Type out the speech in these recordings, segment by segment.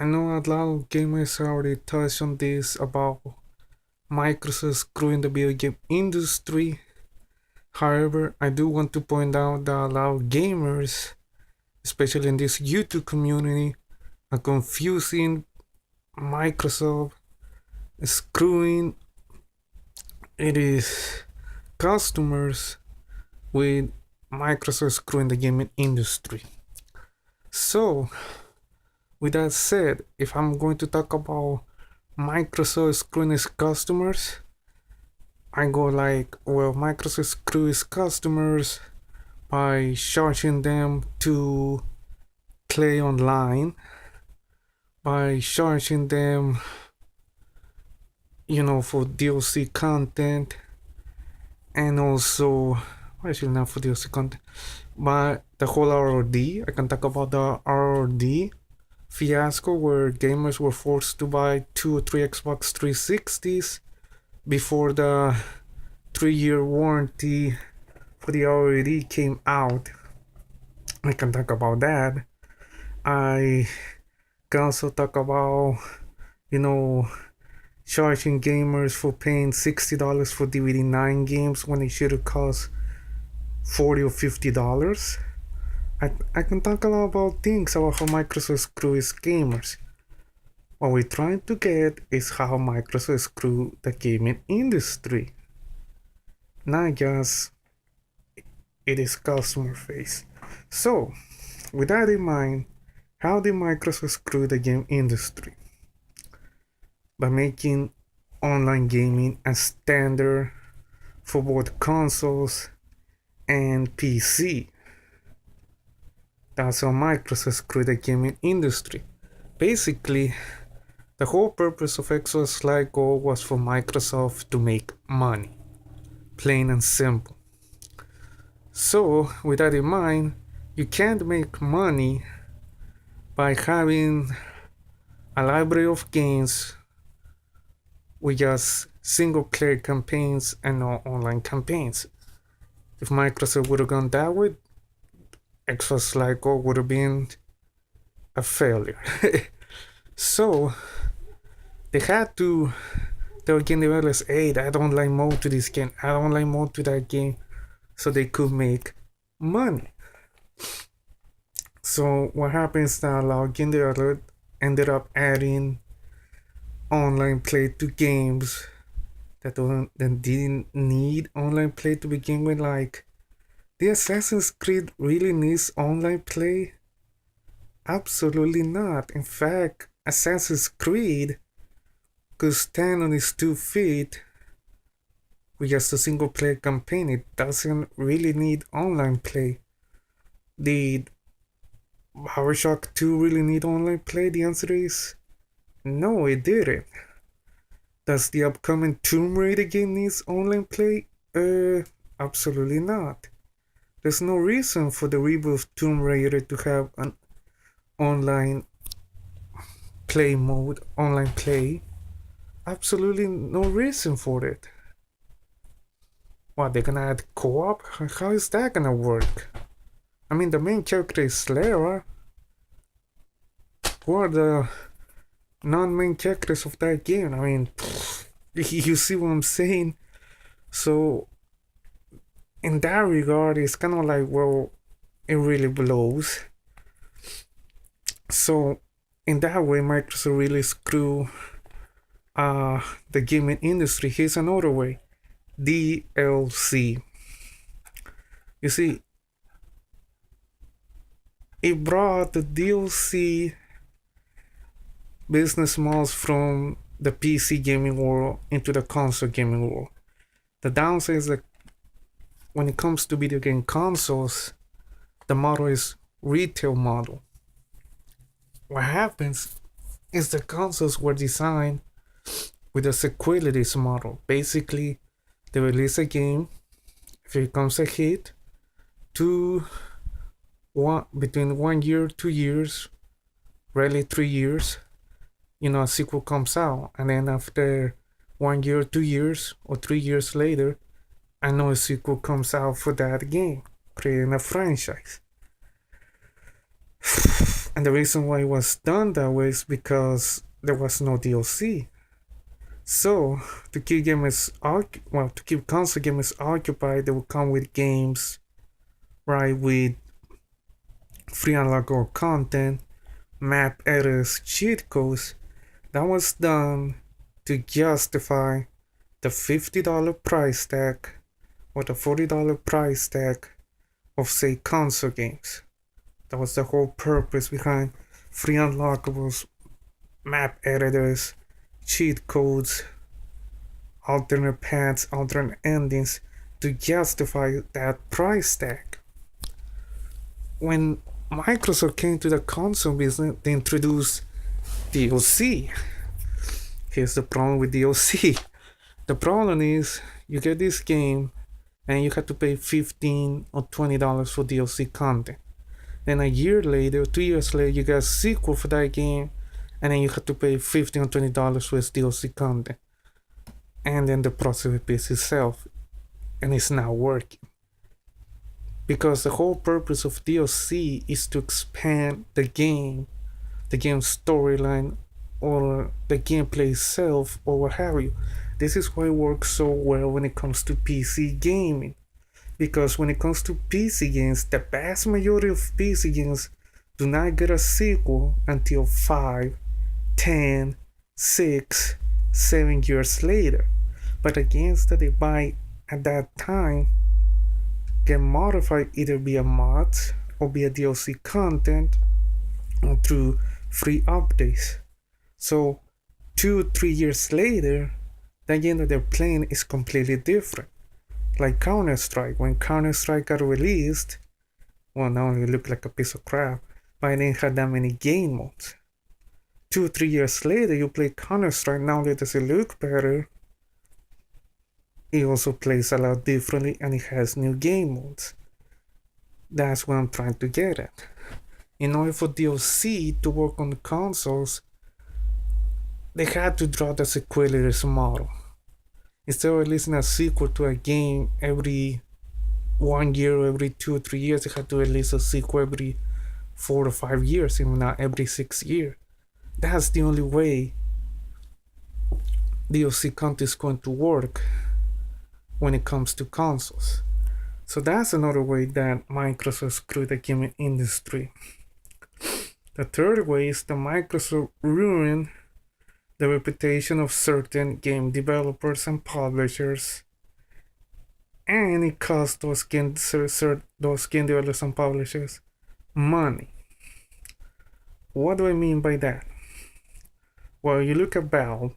I know a lot of gamers already touched on this about Microsoft screwing the video game industry. However, I do want to point out that a lot of gamers, especially in this YouTube community, are confusing Microsoft screwing it is customers with Microsoft screwing the gaming industry. So, with that said, if I'm going to talk about Microsoft screwing its customers, I go like, well, Microsoft screw its customers by charging them to play online, by charging them, for DLC content, and also, actually not for DLC content, but the whole RRD. I can talk about the RRD fiasco where gamers were forced to buy 2 or 3 Xbox 360s before the 3-year warranty for the RRD came out. I can talk about that. I can also talk about, you know, charging gamers for paying $60 for DVD 9 games when it should have cost $40 or $50. I can talk a lot about things about how Microsoft screws gamers. What we're trying to get is how Microsoft screw the gaming industry, not just it is customer face. So, with that in mind, how did Microsoft screw the game industry? By making online gaming a standard for both consoles and PC. That's how Microsoft screwed the gaming industry. Basically, the whole purpose of Xbox Live Gold was for Microsoft to make money. Plain and simple. So, with that in mind, you can't make money by having a library of games with just single player campaigns and no online campaigns. If Microsoft would have gone that way, Xbox Live Gold would have been a failure. So they had to tell game developers, hey, add online mode to this game, add online mode to that game, so they could make money. So what happens now, a lot of game developers ended up adding online play to games that didn't need online play to begin with. Like, the Assassin's Creed really needs online play? Absolutely not. In fact, Assassin's Creed could stand on its 2 feet with just a single player campaign. It doesn't really need online play. Did Bioshock 2 really need online play? The answer is no, it didn't. Does the upcoming Tomb Raider game need online play? Absolutely not. There's no reason for the reboot of Tomb Raider to have an online play mode, online play. Absolutely no reason for it. What, they're gonna add co-op? How is that gonna work? I mean, the main character is Lara. Who are the non-main characters of that game? I mean, you see what I'm saying? So, in that regard, it's kind of like, well, it really blows. So, in that way, Microsoft really screw the gaming industry. Here's another way: DLC. You see, it brought the DLC business models from the PC gaming world into the console gaming world. The downside is that when it comes to video game consoles, the model is retail model. What happens is the consoles were designed with a sequelitis model. Basically, they release a game, if it becomes a hit, between 1 year, 2 years, rarely 3 years, a sequel comes out, and then after 1 year, 2 years, or 3 years later, another sequel comes out for that game, creating a franchise. And the reason why it was done that way is because there was no DLC. So to keep to keep console gamers occupied, they would come with games, right, with free unlockable content, map editors, cheat codes. That was done to justify the $50 price tag or the $40 price tag of, say, console games. That was the whole purpose behind free unlockables, map editors, cheat codes, alternate paths, alternate endings to justify that price tag. When Microsoft came to the console business, they introduced DLC. Here's the problem with DLC. The problem is you get this game and you have to pay $15 or $20 for DLC content. Then a year later, 2 years later, you get a sequel for that game, and then you have to pay $15 or $20 for its DLC content. And then the process repeats itself, and it's not working. Because the whole purpose of DLC is to expand the game's storyline, or the gameplay itself, or what have you. This is why it works so well when it comes to PC gaming. Because when it comes to PC games, the vast majority of PC games do not get a sequel until 5, 10, 6, 7 years later. But the games that they buy at that time get modified either via mods or via DLC content or through free updates. So 2-3 years later, the game that they're playing is completely different. Like Counter-Strike. When Counter-Strike got released, well, not only it looked like a piece of crap, but it didn't have that many game modes. 2-3 years later, you play Counter-Strike, not only does it look better, it also plays a lot differently and it has new game modes. That's what I'm trying to get at. In order for DLC to work on the consoles, they had to draw the sequelitis model. Instead of releasing a sequel to a game every 1 year or every 2 or 3 years, they had to release a sequel every 4 to 5 years, even not every 6 years. That's the only way DLC content is going to work when it comes to consoles. So that's another way that Microsoft screwed the gaming industry. The third way is that Microsoft ruined the reputation of certain game developers and publishers, and it cost those game developers and publishers money. What do I mean by that? Well, you look at Valve,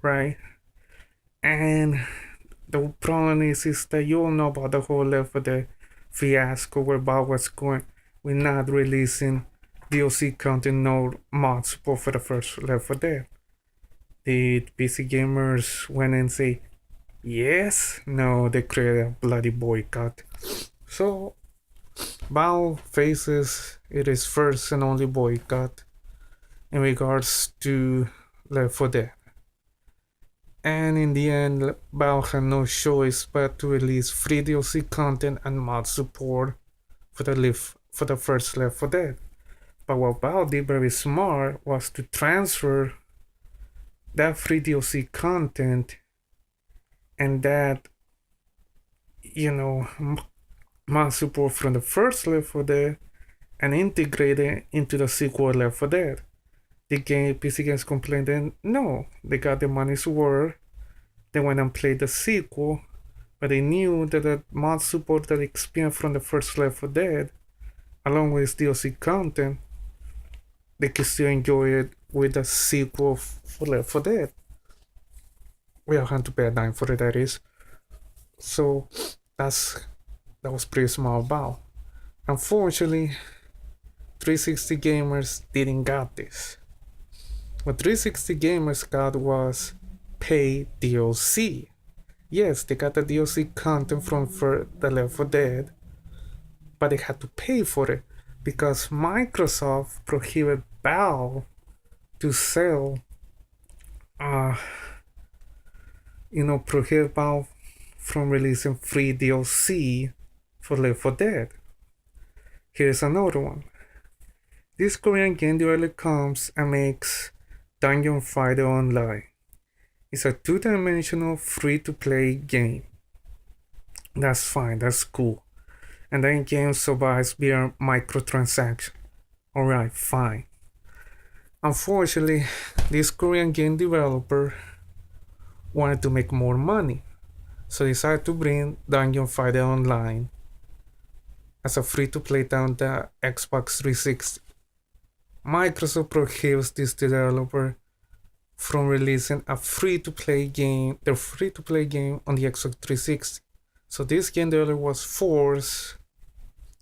right? And the problem is that you all know about the whole Left 4 Dead fiasco where Valve was going with not releasing DLC content nor mod support for the first Left 4 Dead. The PC gamers went and say, yes? No, they created a bloody boycott. So, Valve faces its first and only boycott in regards to Left 4 Dead. And in the end, Valve had no choice but to release free DLC content and mod support for the first Left 4 Dead. But what Valve did very smart was to transfer that free DLC content and that, mod support from the first Left 4 Dead and integrate it into the sequel Left 4 Dead. The PC games complained that no, they got their money's worth. They went and played the sequel, but they knew that the mod support that they experienced from the first Left 4 Dead, along with DLC content, they could still enjoy it with the sequel for Left 4 Dead. We don't have to pay a dime for it, that is. So that was pretty small about. Unfortunately, 360 gamers didn't got this. What 360 gamers got was pay DLC. Yes, they got the DLC content from the Left 4 Dead, but they had to pay for it because Microsoft prohibited Valve to sell, prohibit Valve from releasing free DLC for Left 4 Dead. Here's another one. This Korean game developer comes and makes Dungeon Fighter Online. It's a two-dimensional free-to-play game. That's fine, that's cool. And then game survives via microtransaction. Alright, fine. Unfortunately, this Korean game developer wanted to make more money, so decided to bring Dungeon Fighter Online as a free-to-play on the Xbox 360. Microsoft prohibits this developer from releasing a free-to-play game, their free-to-play game on the Xbox 360. So this game developer was forced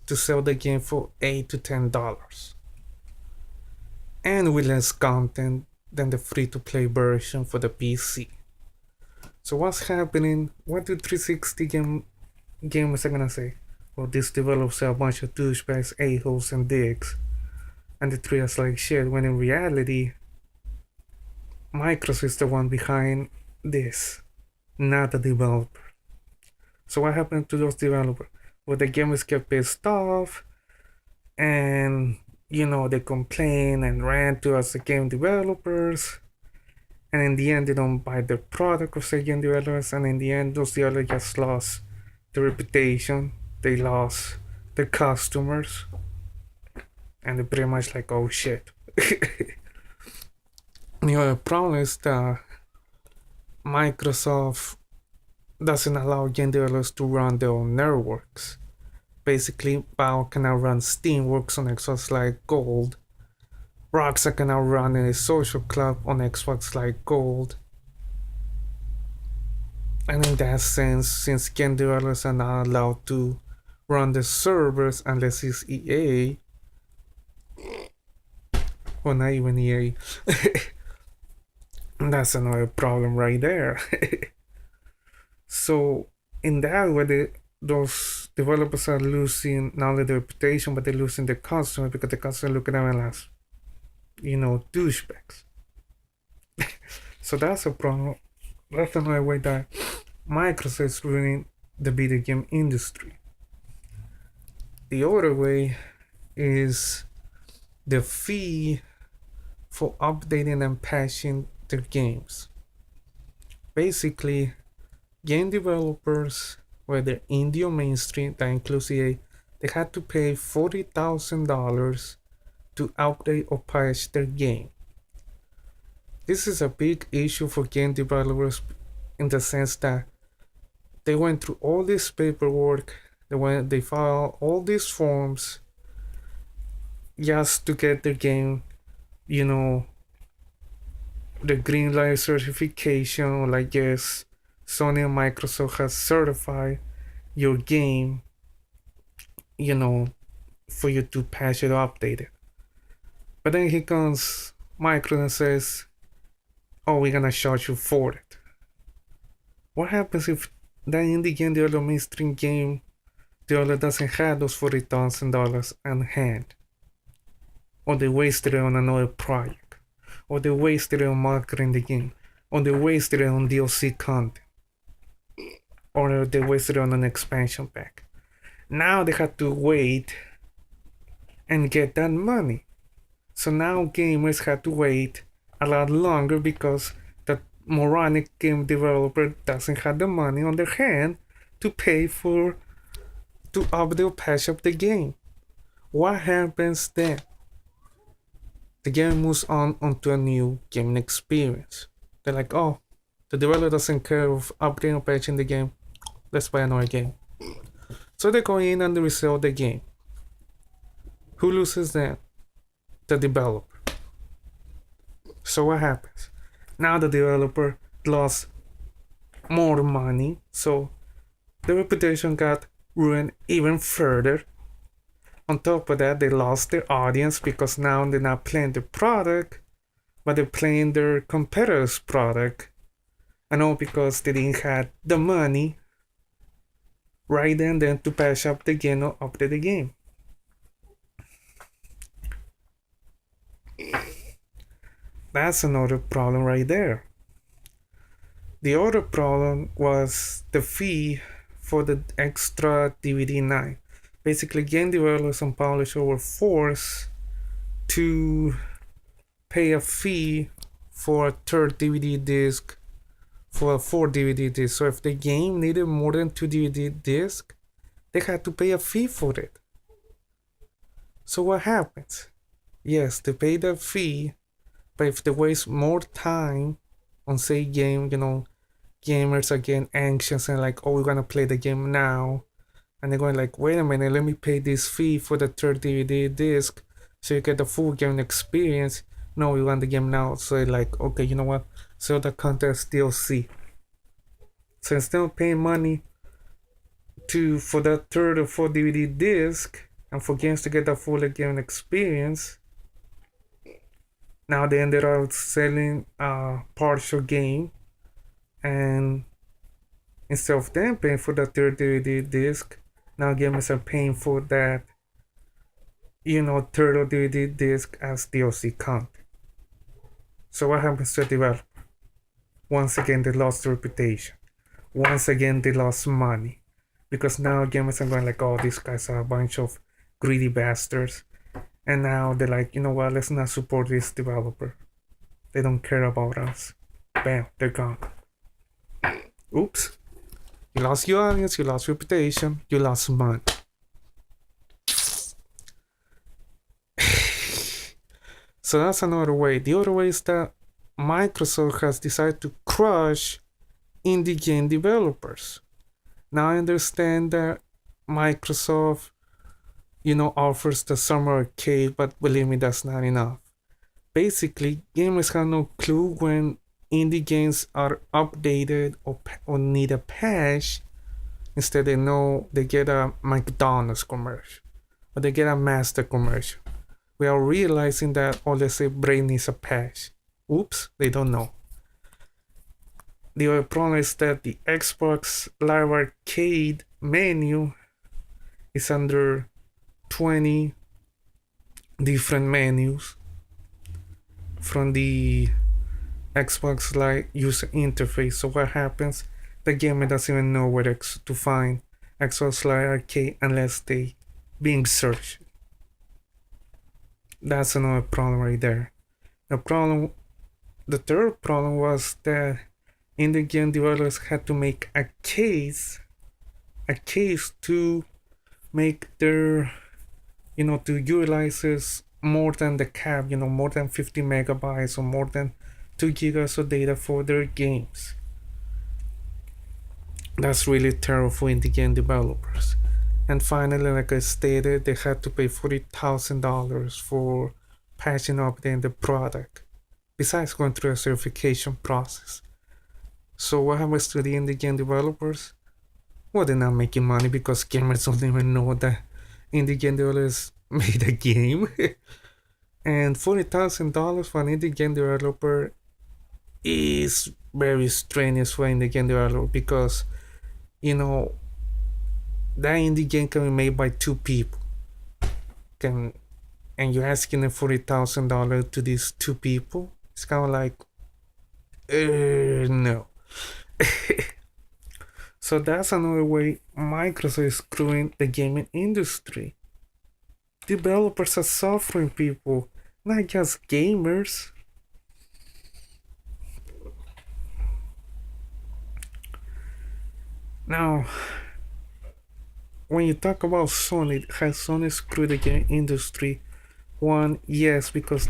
to sell the game for $8 to $10 and with less content than the free-to-play version for the PC. So what's happening? What do 360 gamers are gonna say? Well, this developers are a bunch of douchebags, a-holes, and dicks, and they treat us like shit, when in reality, Microsoft is the one behind this, not the developer. So what happened to those developers? Well, the gamers get pissed off, and they complain and rant to us, the game developers, and in the end, they don't buy the product of the game developers, and in the end, those developers just lost their reputation, they lost their customers, and they're pretty much like, oh shit. The other problem is that Microsoft doesn't allow game developers to run their own networks. Basically, Valve cannot run Steamworks on Xbox like Gold. Rockstar cannot run a social club on Xbox like Gold. And in that sense, since game developers are not allowed to run the servers unless it's EA, or not even EA, that's another problem right there. So in that way, those developers are losing not only their reputation, but they're losing their customers, because the customers look at them as, douchebags. So that's a problem. That's another way that Microsoft is ruining the video game industry. The other way is the fee for updating and patching their games. Basically, game developers, whether indie or mainstream, that includes EA, they had to pay $40,000 to update or patch their game. This is a big issue for game developers in the sense that they went through all this paperwork, they filed all these forms just to get their game, the green light certification, like yes, Sony and Microsoft has certified your game, for you to patch it or update it. But then here comes Microsoft and says, oh, we're gonna charge you for it. What happens if that indie game developer, mainstream game developer, doesn't have those $40,000 on hand? Or they wasted it on another project? Or they wasted it on marketing the game? Or they wasted it on DLC content? Or they wasted it on an expansion pack? Now they have to wait and get that money. So now gamers have to wait a lot longer because the moronic game developer doesn't have the money on their hand to pay to update or patch up the game. What happens then? The game moves on onto a new gaming experience. They're like, oh, the developer doesn't care of updating or patching the game. Let's buy another game. So they go in and they resell the game. Who loses then? The developer. So what happens? Now the developer lost more money, so the reputation got ruined even further. On top of that, they lost their audience because now they're not playing the product, but they're playing their competitor's product. And all because they didn't have the money right then to patch up the game or update the game. That's another problem right there. The other problem was the fee for the extra DVD night. Basically, game developers and publishers were forced to pay a fee for a third DVD disc for a 4 DVD disc. So if the game needed more than 2 DVD discs, they had to pay a fee for it. So what happens? Yes, they pay the fee, but if they waste more time on say game, gamers are getting anxious and like, oh, we're gonna play the game now, and they're going like, wait a minute, let me pay this fee for the third DVD disc so you get the full game experience. No, we want the game now. So they're like, okay, you know what? So the content is DLC. So instead of paying money for that third or fourth DVD disc and for games to get the full game experience, now they ended up selling a partial game, and instead of them paying for the third DVD disc, now gamers are paying for that, third or DVD disc as DLC content. So what happens to the developer? Once again, they lost reputation. Once again, they lost money. Because now gamers are going like, oh, these guys are a bunch of greedy bastards. And now they're like, you know what, let's not support this developer. They don't care about us. Bam, they're gone. Oops. You lost your audience, you lost reputation, you lost money. So that's another way. The other way is that Microsoft has decided to crush indie game developers. Now I understand that Microsoft, offers the summer arcade, but believe me, that's not enough. Basically, gamers have no clue when indie games are updated or need a patch. Instead, they know they get a McDonald's commercial or they get a Master commercial. We are realizing that, or let's say, Brain needs a patch. Oops, they don't know. The other problem is that the Xbox Live Arcade menu is under 20 different menus from the Xbox Live user interface. So what happens? The gamer doesn't even know where to find Xbox Live Arcade unless they being searched. That's another problem right there. The third problem was that indie game developers had to make a case to make their, to utilize more than the cap, more than 50 megabytes or more than 2 gigas of data for their games. That's really terrible for indie game developers. And finally, like I stated, they had to pay $40,000 for patching up the product, besides going through a certification process. So what happens to the indie game developers? Well, they're not making money because gamers don't even know that indie game developers made a game. And $40,000 for an indie game developer is very strenuous for an indie game developer because, that indie game can be made by 2 people. And you're asking them $40,000 to these 2 people? It's kind of like, no. So that's another way Microsoft is screwing the gaming industry. Developers are suffering, people, not just gamers. Now, when you talk about Sony, has Sony screwed the game industry? One, yes, because